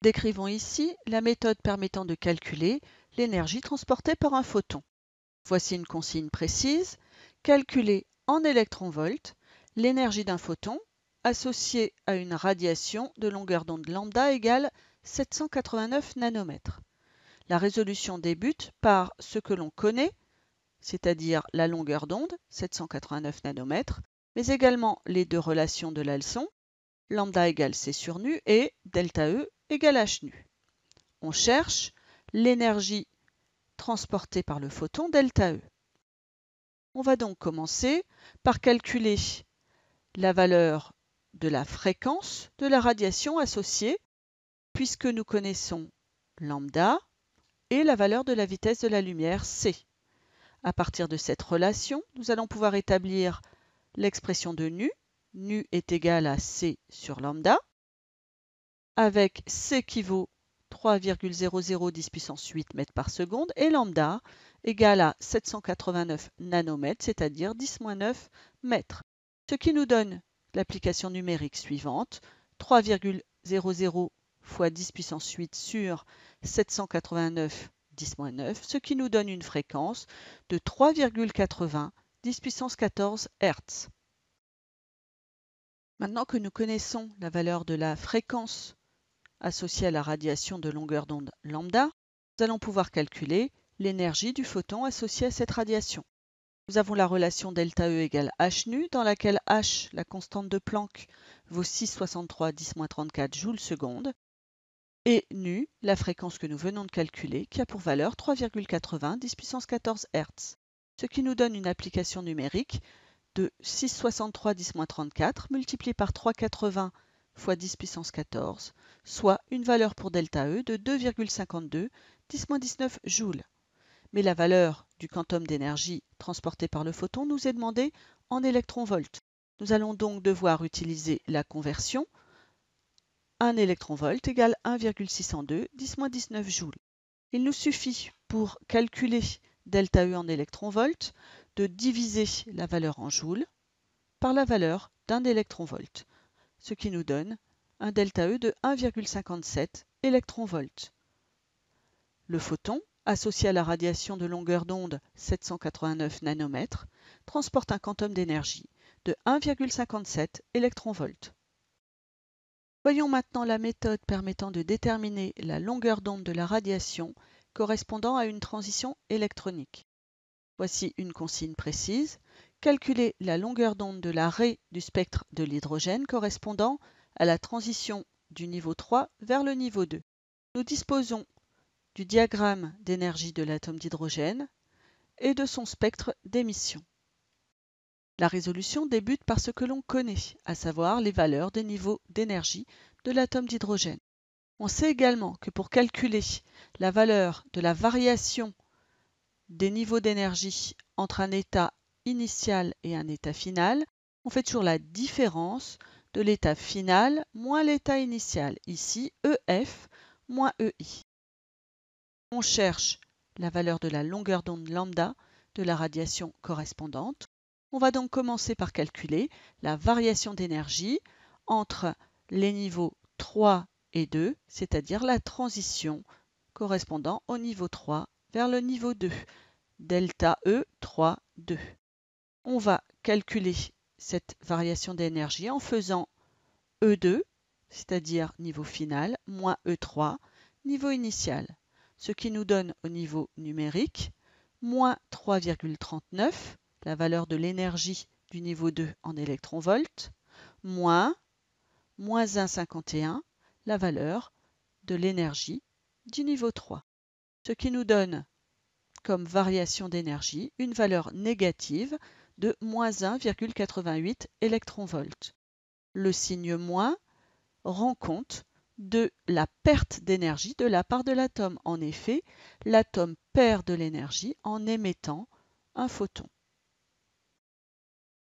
Décrivons ici la méthode permettant de calculer l'énergie transportée par un photon. Voici une consigne précise. Calculer en électronvolts l'énergie d'un photon associée à une radiation de longueur d'onde lambda égale 789 nanomètres. La résolution débute par ce que l'on connaît, c'est-à-dire la longueur d'onde, 789 nanomètres, mais également les deux relations de la leçon, lambda égale c sur nu et delta E égale h nu. On cherche l'énergie transportée par le photon delta E. On va donc commencer par calculer la valeur de la fréquence de la radiation associée, puisque nous connaissons lambda et la valeur de la vitesse de la lumière c. À partir de cette relation, nous allons pouvoir établir l'expression de nu. Nu est égal à c sur lambda, avec c qui vaut 3,0010 puissance 8 mètres par seconde et lambda égale à 789 nanomètres, c'est-à-dire 10-9 mètres. Ce qui nous donne l'application numérique suivante, 3,00 fois 10 puissance 8 sur 789 10-9, ce qui nous donne une fréquence de 3,80 10 puissance 14 Hz. Maintenant que nous connaissons la valeur de la fréquence associée à la radiation de longueur d'onde lambda, nous allons pouvoir calculer l'énergie du photon associé à cette radiation. Nous avons la relation delta E égale h nu, dans laquelle h, la constante de Planck, vaut 6,63 10-34 joules seconde, et nu, la fréquence que nous venons de calculer, qui a pour valeur 3,80 10 puissance 14 Hz, ce qui nous donne une application numérique de 6,63 10-34 multiplié par 3,80 fois 10 puissance 14, soit une valeur pour delta E de 2,52 10-19 joules. Mais la valeur du quantum d'énergie transporté par le photon nous est demandée en électronvolts. Nous allons donc devoir utiliser la conversion. 1 électronvolt égale 1,602 10-19 joules. Il nous suffit, pour calculer delta E en électronvolts, de diviser la valeur en joules par la valeur d'un électronvolt, ce qui nous donne un delta E de 1,57 électronvolts. Le photon, associé à la radiation de longueur d'onde 789 nanomètres, transporte un quantum d'énergie de 1,57 électronvolts. Voyons maintenant la méthode permettant de déterminer la longueur d'onde de la radiation correspondant à une transition électronique. Voici une consigne précise. Calculer la longueur d'onde de la raie du spectre de l'hydrogène correspondant à la transition du niveau 3 vers le niveau 2. Nous disposons du diagramme d'énergie de l'atome d'hydrogène et de son spectre d'émission. La résolution débute par ce que l'on connaît, à savoir les valeurs des niveaux d'énergie de l'atome d'hydrogène. On sait également que pour calculer la valeur de la variation des niveaux d'énergie entre un état initial et un état final, on fait toujours la différence de l'état final moins l'état initial, ici EF moins EI. On cherche la valeur de la longueur d'onde lambda de la radiation correspondante. On va donc commencer par calculer la variation d'énergie entre les niveaux 3 et 2, c'est-à-dire la transition correspondant au niveau 3 vers le niveau 2, delta E 3, 2. On va calculer cette variation d'énergie en faisant E2, c'est-à-dire niveau final, moins E3, niveau initial, ce qui nous donne au niveau numérique moins 3,39, la valeur de l'énergie du niveau 2 en électronvolts, moins 1,51, la valeur de l'énergie du niveau 3, ce qui nous donne comme variation d'énergie une valeur négative de moins 1,88 électronvolts. Le signe moins rend compte de la perte d'énergie de la part de l'atome. En effet, l'atome perd de l'énergie en émettant un photon.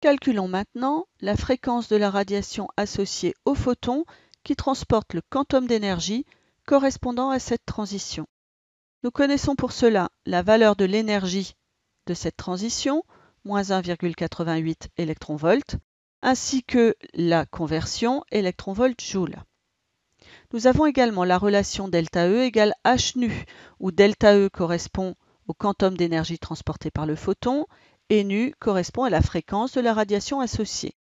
Calculons maintenant la fréquence de la radiation associée au photon qui transporte le quantum d'énergie correspondant à cette transition. Nous connaissons pour cela la valeur de l'énergie de cette transition, moins 1,88 électronvolts, ainsi que la conversion électronvolt-joule. Nous avons également la relation ΔE égale h nu, où ΔE correspond au quantum d'énergie transporté par le photon et nu correspond à la fréquence de la radiation associée.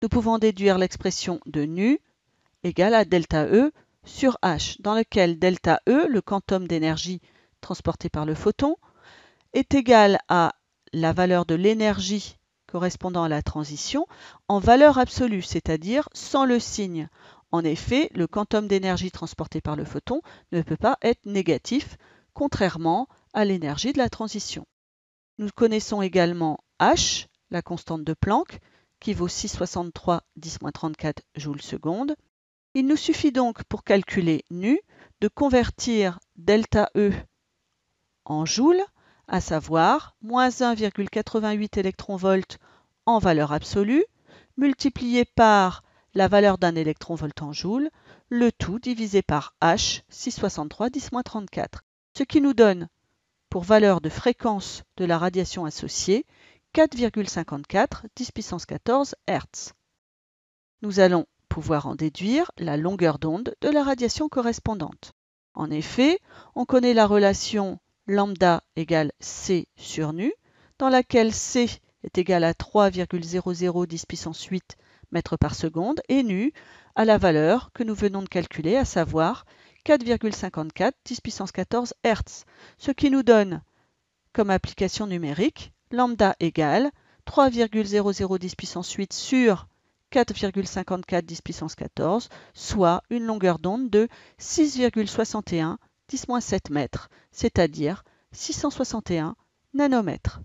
Nous pouvons déduire l'expression de nu égale à ΔE sur h, dans lequel ΔE, le quantum d'énergie transporté par le photon, est égal à la valeur de l'énergie correspondant à la transition en valeur absolue, c'est-à-dire sans le signe. En effet, le quantum d'énergie transporté par le photon ne peut pas être négatif, contrairement à l'énergie de la transition. Nous connaissons également H, la constante de Planck, qui vaut 6,63 10-34 joules seconde. Il nous suffit donc pour calculer nu de convertir ΔE en joules, à savoir moins 1,88 électronvolts en valeur absolue, multiplié par la valeur d'un électronvolt en joules, le tout divisé par H, 6,63 10-34, ce qui nous donne, pour valeur de fréquence de la radiation associée, 4,54 10 puissance 14 Hz. Nous allons pouvoir en déduire la longueur d'onde de la radiation correspondante. En effet, on connaît la relation lambda égale C sur nu, dans laquelle C est égal à 3,0010 puissance 8 mètres par seconde et nu à la valeur que nous venons de calculer, à savoir 4,54 10 puissance 14 Hz, ce qui nous donne comme application numérique lambda égale 3,0010 puissance 8 sur 4,54 10 puissance 14, soit une longueur d'onde de 6,61 10-7 mètres, c'est-à-dire 661 nanomètres.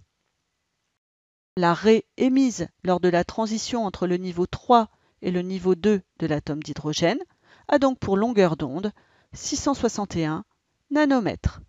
La raie émise lors de la transition entre le niveau 3 et le niveau 2 de l'atome d'hydrogène a donc pour longueur d'onde 661 nanomètres.